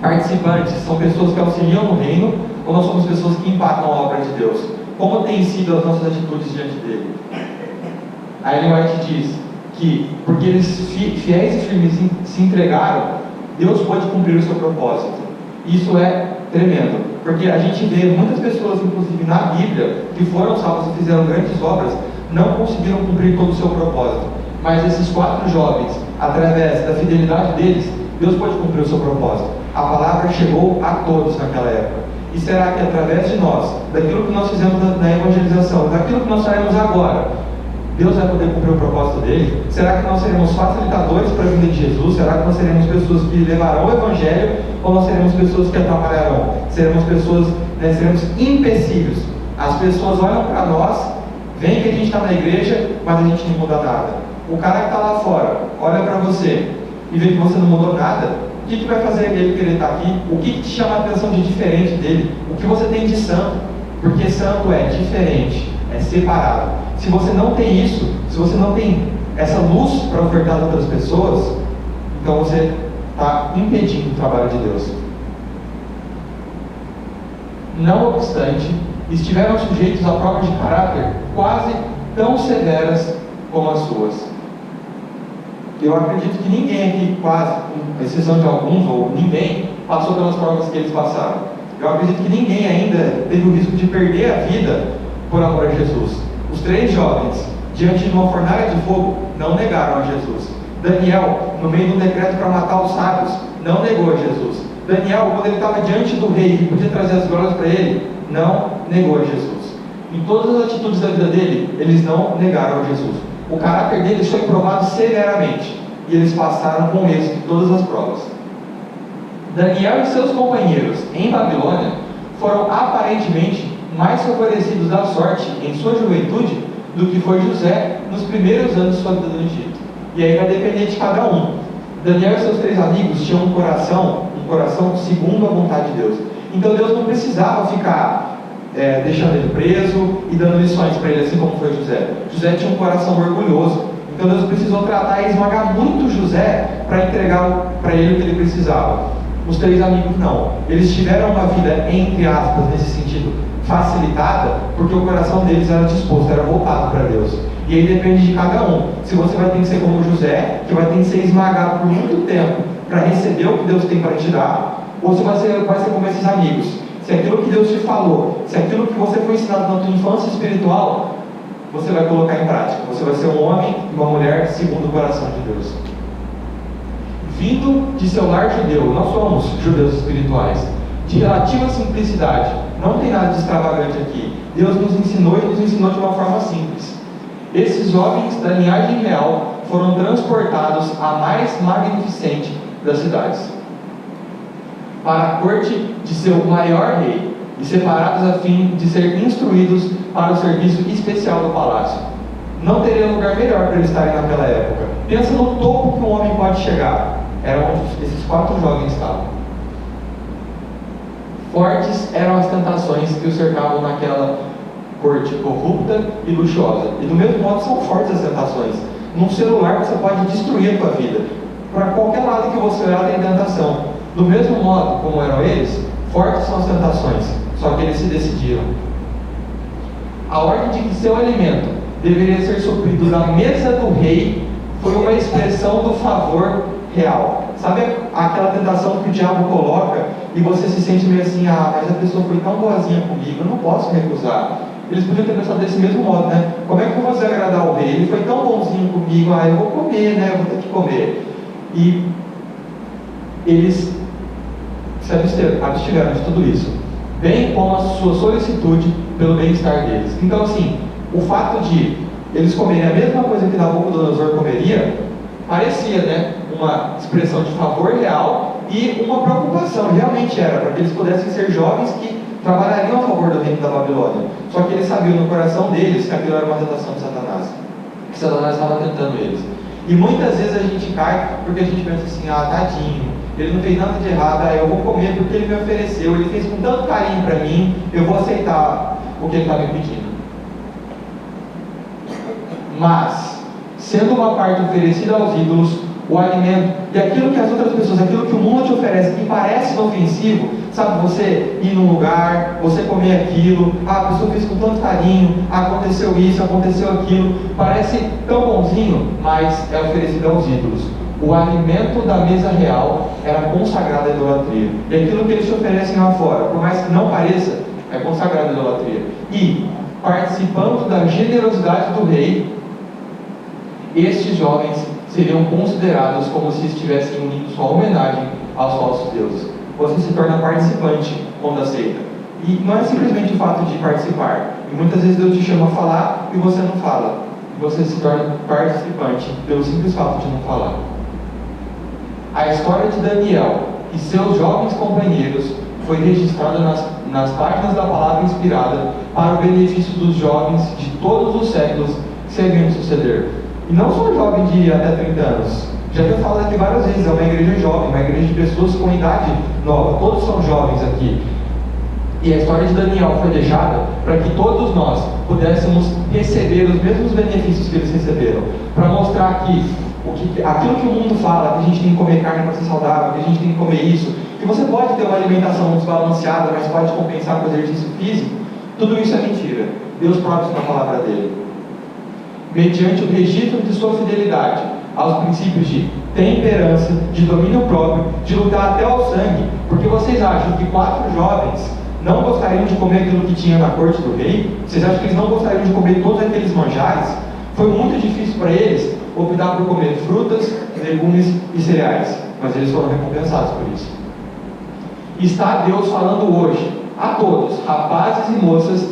Speaker 1: participantes, são pessoas que auxiliam no reino, ou nós somos pessoas que impactam a obra de Deus? Como têm sido as nossas atitudes diante dele? A Ellen White diz que, porque eles fiéis e firmes se entregaram, Deus pode cumprir o seu propósito. Isso é tremendo, porque a gente vê muitas pessoas, inclusive na Bíblia, que foram salvas e fizeram grandes obras, não conseguiram cumprir todo o seu propósito. Mas esses 4 jovens, através da fidelidade deles, Deus pode cumprir o seu propósito. A palavra chegou a todos naquela época. E será que através de nós, daquilo que nós fizemos na evangelização, daquilo que nós faremos agora, Deus vai poder cumprir o propósito dele? Será que nós seremos facilitadores para a vinda de Jesus? Será que nós seremos pessoas que levarão o Evangelho? Ou nós seremos pessoas que atrapalharão? Seremos pessoas, seremos empecilhos. As pessoas olham para nós, veem que a gente está na igreja, mas a gente não muda nada. O cara que está lá fora, olha para você e vê que você não mudou nada. O que vai fazer ele querer estar aqui? O que te chama a atenção de diferente dele? O que você tem de santo? Porque santo é diferente, é separado. Se você não tem isso, se você não tem essa luz para ofertar a outras pessoas, então você está impedindo o trabalho de Deus. Não obstante, estiveram sujeitos a provas de caráter quase tão severas como as suas. Eu acredito que ninguém aqui, quase, com exceção de alguns, ou ninguém, passou pelas provas que eles passaram. Eu acredito que ninguém ainda teve o risco de perder a vida por amor a Jesus. Os 3 jovens, diante de uma fornalha de fogo, não negaram a Jesus. Daniel, no meio do decreto para matar os sábios, não negou a Jesus. Daniel, quando ele estava diante do rei, que podia trazer as glórias para ele, não negou a Jesus. Em todas as atitudes da vida dele, eles não negaram a Jesus. O caráter deles foi provado severamente, e eles passaram com êxito todas as provas. Daniel e seus companheiros em Babilônia foram aparentemente mais favorecidos da sorte em sua juventude do que foi José nos primeiros anos de sua vida no Egito. E aí vai depender de cada um. Daniel e seus 3 amigos tinham um coração segundo a vontade de Deus. Então Deus não precisava ficar deixando ele preso e dando lições para ele, assim como foi José. José tinha um coração orgulhoso, Então Deus precisou tratar e esmagar muito José para entregar para ele o que ele precisava. Os 3 amigos não. Eles tiveram uma vida, entre aspas, nesse sentido, facilitada, porque o coração deles era disposto, era voltado para Deus. E aí depende de cada um. Se você vai ter que ser como José, que vai ter que ser esmagado por muito tempo para receber o que Deus tem para te dar, ou se você vai ser como esses amigos. Se aquilo que Deus te falou, se aquilo que você foi ensinado na tua infância espiritual, você vai colocar em prática. Você vai ser um homem e uma mulher segundo o coração de Deus. Vindo de seu lar judeu, nós somos judeus espirituais, de relativa simplicidade, não tem nada de extravagante aqui. Deus nos ensinou e nos ensinou de uma forma simples. Esses jovens da linhagem real foram transportados à mais magnificente das cidades, para a corte de seu maior rei, e separados a fim de ser instruídos para o serviço especial do palácio. Não teria lugar melhor para eles estarem naquela época. Pensa no topo que um homem pode chegar. Era onde esses 4 jovens estavam. Fortes eram as tentações que os cercavam naquela corte corrupta e luxuosa. E do mesmo modo são fortes as tentações. Num celular você pode destruir a tua vida. Para qualquer lado que você olhar tem tentação. Do mesmo modo como eram eles, fortes são as tentações. Só que eles se decidiram. A ordem de que seu alimento deveria ser suprido na mesa do rei foi uma expressão do favor real. Sabe aquela tentação que o diabo coloca e você se sente meio assim, mas a pessoa foi tão boazinha comigo, eu não posso recusar. Eles podiam ter pensado desse mesmo modo, né? Como é que eu vou agradar o rei? Ele foi tão bonzinho comigo, eu vou comer, né? Eu vou ter que comer. E eles se abstiveram de tudo isso, bem como a sua solicitude pelo bem-estar deles. Então, assim, o fato de eles comerem a mesma coisa que Nabucodonosor comeria, parecia, né, uma expressão de favor real e uma preocupação, realmente era, para que eles pudessem ser jovens que trabalhariam a favor do reino da Babilônia. Só que eles sabiam no coração deles que aquilo era uma tentação de Satanás, que Satanás estava tentando eles. E muitas vezes a gente cai porque a gente pensa assim, tadinho, ele não fez nada de errado, eu vou comer porque ele me ofereceu, ele fez com tanto carinho para mim, eu vou aceitar o que ele está me pedindo. Mas, sendo uma parte oferecida aos ídolos, o alimento e aquilo que as outras pessoas, aquilo que o mundo te oferece que parece inofensivo, sabe, você ir num lugar, você comer aquilo, a pessoa fez com tanto carinho, aconteceu isso, aconteceu aquilo, parece tão bonzinho, mas é oferecido aos ídolos. O alimento da mesa real era consagrado à idolatria. E aquilo que eles te oferecem lá fora, por mais que não pareça, é consagrado à idolatria. E, participando da generosidade do rei, estes jovens seriam considerados como se estivessem unindo sua homenagem aos falsos deuses. Você se torna participante quando aceita. E não é simplesmente o fato de participar. E muitas vezes Deus te chama a falar e você não fala. E você se torna participante pelo simples fato de não falar. A história de Daniel e seus jovens companheiros foi registrada nas páginas da palavra inspirada para o benefício dos jovens de todos os séculos que seguiam suceder. E não só jovens de até 30 anos. Já vi falado aqui várias vezes, é uma igreja jovem, uma igreja de pessoas com idade nova. Todos são jovens aqui. E a história de Daniel foi deixada para que todos nós pudéssemos receber os mesmos benefícios que eles receberam. Para mostrar que aquilo que o mundo fala, que a gente tem que comer carne para ser saudável, que a gente tem que comer isso, que você pode ter uma alimentação desbalanceada, mas pode compensar com exercício físico, tudo isso é mentira. Deus prova isso na palavra dele. Mediante o registro de sua fidelidade aos princípios de temperança, de domínio próprio, de lutar até ao sangue, porque vocês acham que 4 jovens não gostariam de comer aquilo que tinha na corte do rei? Vocês acham que eles não gostariam de comer todos aqueles manjares? Foi muito difícil para eles optar por comer frutas, legumes e cereais, mas eles foram recompensados por isso. Está Deus falando hoje a todos, rapazes e moças,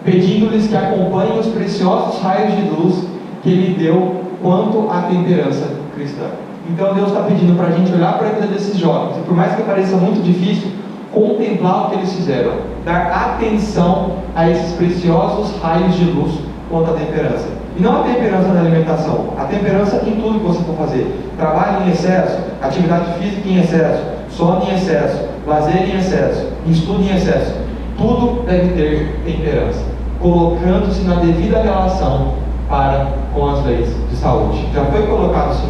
Speaker 1: pedindo-lhes que acompanhem os preciosos raios de luz que Ele deu quanto à temperança cristã. Então Deus está pedindo para a gente olhar para a vida desses jovens, e por mais que pareça muito difícil, contemplar o que eles fizeram, dar atenção a esses preciosos raios de luz quanto à temperança. E não a temperança na alimentação, a temperança em tudo que você for fazer. Trabalho em excesso, atividade física em excesso, sono em excesso, lazer em excesso, estudo em excesso. Tudo deve ter temperança, colocando-se na devida relação para com as leis de saúde. Já foi colocado isso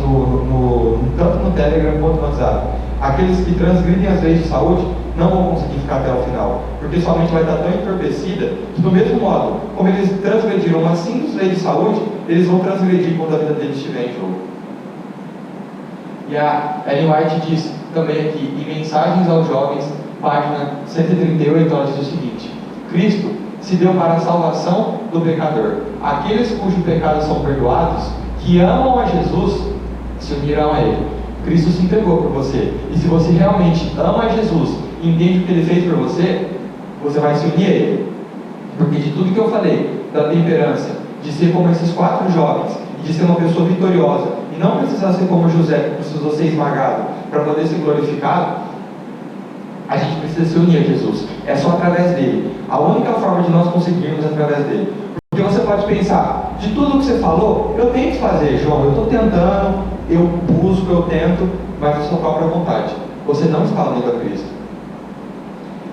Speaker 1: tanto no Telegram quanto no WhatsApp. Aqueles que transgridem as leis de saúde não vão conseguir ficar até o final, porque sua mente vai estar tão entorpecida que, do mesmo modo como eles transgrediram uma simples lei de saúde, eles vão transgredir quando a vida deles estiver em jogo. E a Ellen White diz também aqui, em Mensagens aos Jovens, página 138, ela diz o seguinte: Cristo se deu para a salvação do pecador. Aqueles cujos pecados são perdoados, que amam a Jesus, se unirão a Ele. Cristo se entregou por você. E se você realmente ama a Jesus e entende o que Ele fez por você, você vai se unir a Ele. Porque de tudo que eu falei, da temperança, de ser como esses 4 jovens, de ser uma pessoa vitoriosa, e não precisar ser como José, que precisou ser esmagado para poder ser glorificado, a gente precisa se unir a Jesus. É só através dele. A única forma de nós conseguirmos é através dele. Porque você pode pensar, de tudo que você falou, eu tento fazer, João, eu estou tentando, eu busco, eu tento, mas é sua própria vontade. Você não está unido a Cristo.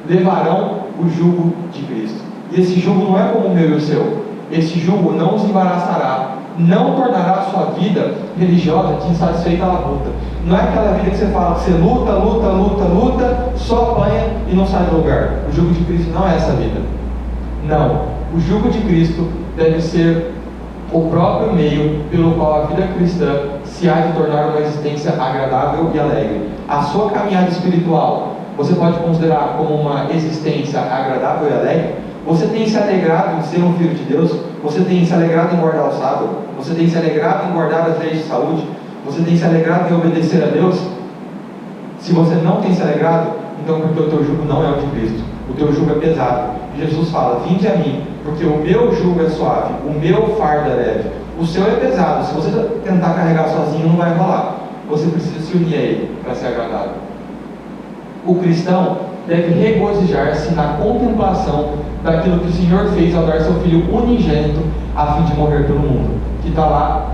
Speaker 1: Levarão o jugo de Cristo. E esse jugo não é como o meu e o seu. Esse jugo não os embaraçará, não tornará a sua vida religiosa de insatisfeita à luta. Não é aquela vida que você fala que você luta, luta, luta, luta, só apanha e não sai do lugar. O jugo de Cristo não é essa vida. Não. O jugo de Cristo deve ser o próprio meio pelo qual a vida cristã se há de tornar uma existência agradável e alegre. A sua caminhada espiritual, você pode considerar como uma existência agradável e alegre? Você tem se alegrado em ser um filho de Deus? Você tem se alegrado em guardar o sábado? Você tem se alegrado em guardar as leis de saúde? Você tem se alegrado em obedecer a Deus? Se você não tem se alegrado, então porque o teu jugo não é o de Cristo. O teu jugo é pesado. Jesus fala: vinde a mim, porque o meu jugo é suave, o meu fardo é leve. O seu é pesado. Se você tentar carregar sozinho, não vai rolar. Você precisa se unir a Ele para ser agradável. O cristão deve regozijar-se na contemplação daquilo que o Senhor fez ao dar seu Filho unigênito a fim de morrer pelo mundo, que está lá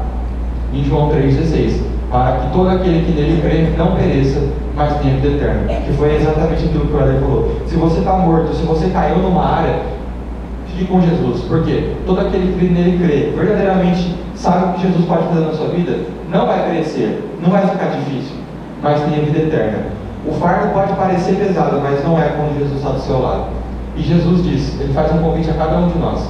Speaker 1: em João 3,16, para que todo aquele que nele crê não pereça, mas tenha vida eterna. Que foi exatamente aquilo que o Eder falou. Se você está morto, se você caiu numa área, fique com Jesus, porque todo aquele que nele crê, verdadeiramente sabe o que Jesus pode fazer na sua vida, não vai perecer, não vai ficar difícil, mas tenha vida eterna. O fardo pode parecer pesado, mas não é quando Jesus está do seu lado. E Jesus diz, Ele faz um convite a cada um de nós: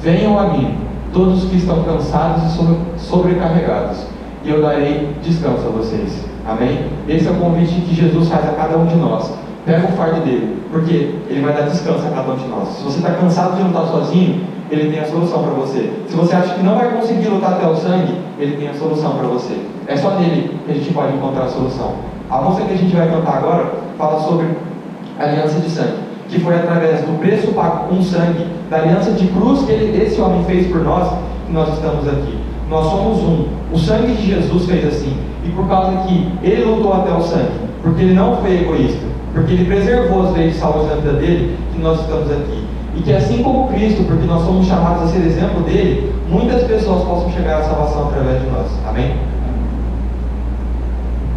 Speaker 1: venham a mim, todos que estão cansados e sobrecarregados, e eu darei descanso a vocês. Amém? Esse é o convite que Jesus faz a cada um de nós. Pega o fardo dele, porque Ele vai dar descanso a cada um de nós. Se você está cansado de lutar sozinho, Ele tem a solução para você. Se você acha que não vai conseguir lutar até o sangue, Ele tem a solução para você. É só nele que a gente pode encontrar a solução. A música que a gente vai cantar agora fala sobre a aliança de sangue, que foi através do preço pago com sangue, da aliança de cruz que esse homem fez por nós, que nós estamos aqui. Nós somos um. O sangue de Jesus fez assim. E por causa que Ele lutou até o sangue, porque Ele não foi egoísta, porque Ele preservou as leis de saúde na vida dele, que nós estamos aqui. E que assim como Cristo, porque nós somos chamados a ser exemplo dele, muitas pessoas possam chegar à salvação através de nós. Amém?